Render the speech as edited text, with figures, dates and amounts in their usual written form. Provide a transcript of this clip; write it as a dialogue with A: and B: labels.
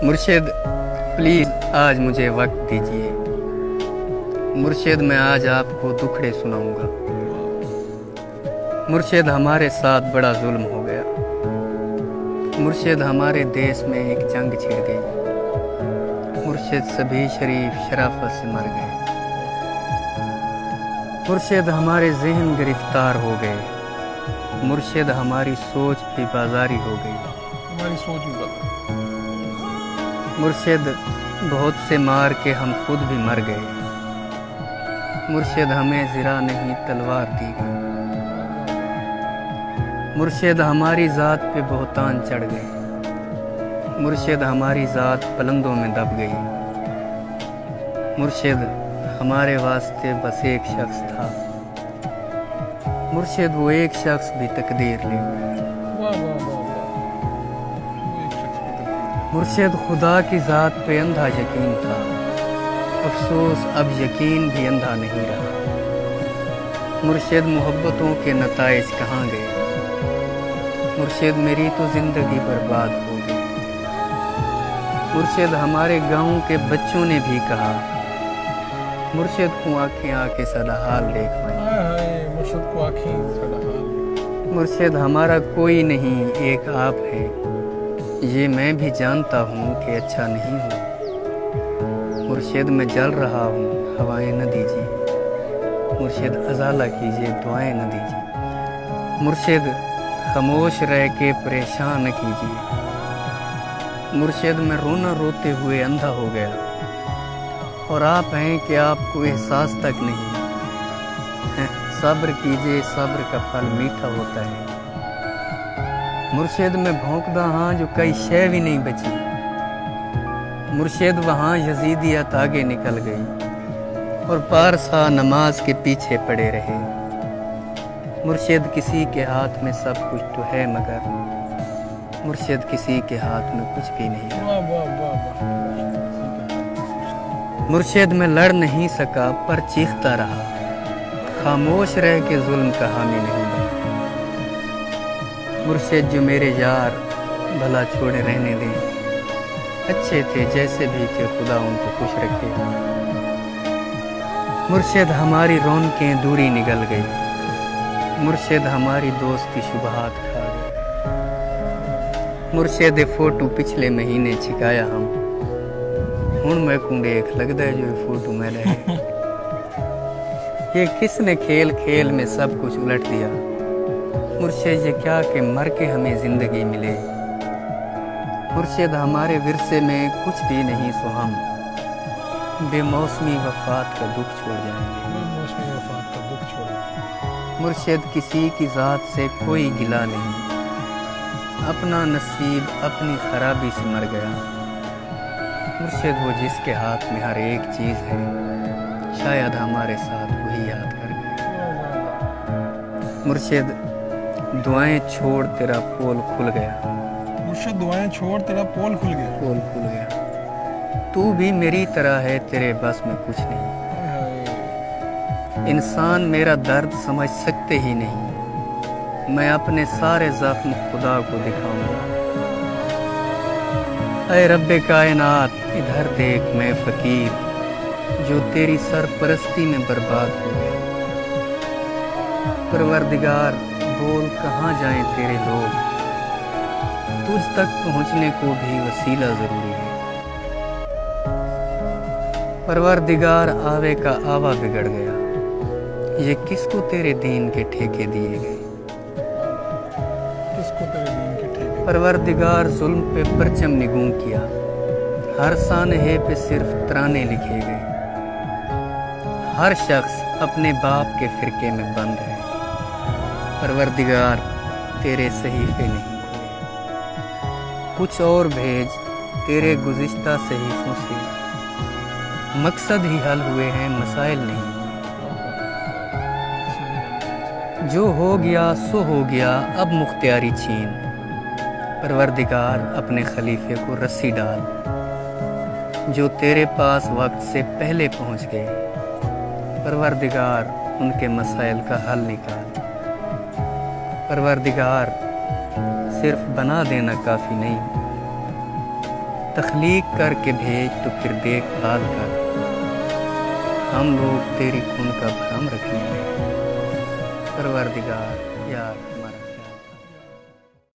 A: مرشد پلیز آج مجھے وقت دیجیے۔ مرشد میں آج آپ کو دکھڑے سناؤں گا۔ مرشد ہمارے ساتھ بڑا ظلم ہو گیا۔ مرشد ہمارے دیس میں ایک جنگ چھڑ گئی۔ مرشد سبھی شریف شرافت سے مر گئے۔ مرشد ہمارے ذہن گرفتار ہو گئے۔ مرشد ہماری سوچ بھی بازاری ہو گئی۔
B: ہماری سوچ بھی بدل۔
A: مرشد بہت سے مار کے ہم خود بھی مر گئے۔ مرشد ہمیں زرہ نہیں تلوار دی گئی۔ مرشد ہماری ذات پہ بہتان چڑھ گئے۔ مرشد ہماری ذات پلندوں میں دب گئی۔ مرشد ہمارے واسطے بس ایک شخص تھا۔ مرشد وہ ایک شخص بھی تقدیر لے گیا۔
B: واہ واہ واہ واہ، وہ ایک شخص بھی تقدیر۔
A: مرشد خدا کی ذات پہ اندھا یقین تھا۔ افسوس اب یقین بھی اندھا نہیں رہا۔ مرشد محبتوں کے نتائج کہاں گئے؟ مرشد میری تو زندگی برباد ہو گئی۔ مرشد ہمارے گاؤں کے بچوں نے بھی کہا، مرشد کو آنکھیں آ کے سدا حال دیکھوائیں۔
B: ہائے ہائے، مرشد کو آنکھیں سدا حال۔
A: مرشد ہمارا کوئی نہیں، ایک آپ ہے۔ یہ میں بھی جانتا ہوں کہ اچھا نہیں ہوں۔ مرشد میں جل رہا ہوں، ہوائیں نہ دیجیے۔ مرشد ازالہ کیجیے، دعائیں نہ دیجیے۔ مرشد خاموش رہ کے پریشان نہ کیجیے۔ مرشد میں رونا روتے ہوئے اندھا ہو گیا، اور آپ ہیں کہ آپ کو احساس تک نہیں۔ صبر کیجیے، صبر کا پھل میٹھا ہوتا ہے۔ مرشد میں بھونکدا ہاں جو کئی شے بھی نہیں بچی۔ مرشد وہاں یزیدیت آگے نکل گئی، اور پارسا نماز کے پیچھے پڑے رہے۔ مرشد کسی کے ہاتھ میں سب کچھ تو ہے، مگر مرشد کسی کے ہاتھ میں کچھ بھی نہیں ہے۔
B: واہ واہ واہ واہ۔
A: مرشد میں لڑ نہیں سکا پر چیختا رہا، خاموش رہ کے ظلم کا حامی نہیں بنا۔ مرشد جو میرے یار بھلا چھوڑے رہنے دیں، اچھے تھے جیسے بھی تھے، خدا ان کو خوش رکھے۔ مرشد ہماری رونقیں دوری نگل گئی۔ مرشد ہماری دوستی شبہات کھا گئی۔ مرشد فوٹو پچھلے مہینے چھکایا ہم، ہن میں کو دیکھ لگدا ہے جو فوٹو میں رہے۔ یہ کس نے کھیل کھیل میں سب کچھ الٹ دیا؟ مرشد یہ کیا کہ مر کے ہمیں زندگی ملے۔ مرشد ہمارے ورثے میں کچھ بھی نہیں، سو ہم بے موسمی وفات کا دکھ چھوڑ جائیں گے۔
B: بے موسمی وفات کا دکھ چھوڑا۔
A: مرشد کسی کی ذات سے کوئی گلہ نہیں، اپنا نصیب اپنی خرابی سے مر گیا۔ مرشد وہ جس کے ہاتھ میں ہر ایک چیز ہے، شاید ہمارے ساتھ وہی یاد کر گئے۔ مرشد دعائیں چھوڑ تیرا پول کھل گیا۔
B: مرشد دعائیں چھوڑ تیرا پول کھل گیا۔
A: پول کھل گیا۔ تو بھی میری طرح ہے، تیرے بس میں کچھ نہیں۔
B: ہائے ہائے۔
A: انسان میرا درد سمجھ سکتے ہی نہیں، میں اپنے سارے زخم خدا کو دکھاؤں گا۔ اے رب کائنات ادھر دیکھ، میں فقیر جو تیری سرپرستی میں برباد ہو گیا۔ پروردگار بول کہاں جائیں تیرے لوگ، تجھ تک پہنچنے کو بھی وسیلہ ضروری ہے۔ پروردگار آوے کا آوا بگڑ گیا، یہ کس کو تیرے دین کے ٹھیکے دیے گئے۔
B: کس کو تیرے دین کے ٹھیکے؟
A: پروردگار ظلم پہ پرچم نگوں کیا، ہر سانحے پہ صرف ترانے لکھے گئے۔ ہر شخص اپنے باپ کے فرقے میں بند ہے، پروردگار تیرے صحیفے نہیں کھلے۔ کچھ اور بھیج تیرے گزشتہ صحیفوں سے، مقصد ہی حل ہوئے ہیں، مسائل نہیں۔ جو ہو گیا سو ہو گیا، اب مختیاری چھین۔ پروردگار اپنے خلیفے کو رسی ڈال، جو تیرے پاس وقت سے پہلے پہنچ گئے۔ پروردگار ان کے مسائل کا حل نکال۔ پروردگار صرف بنا دینا کافی نہیں، تخلیق کر کے بھیج تو پھر دیکھ بھال کر، ہم لوگ تیری خون کا بھرم رکھنے میں پروردگار یار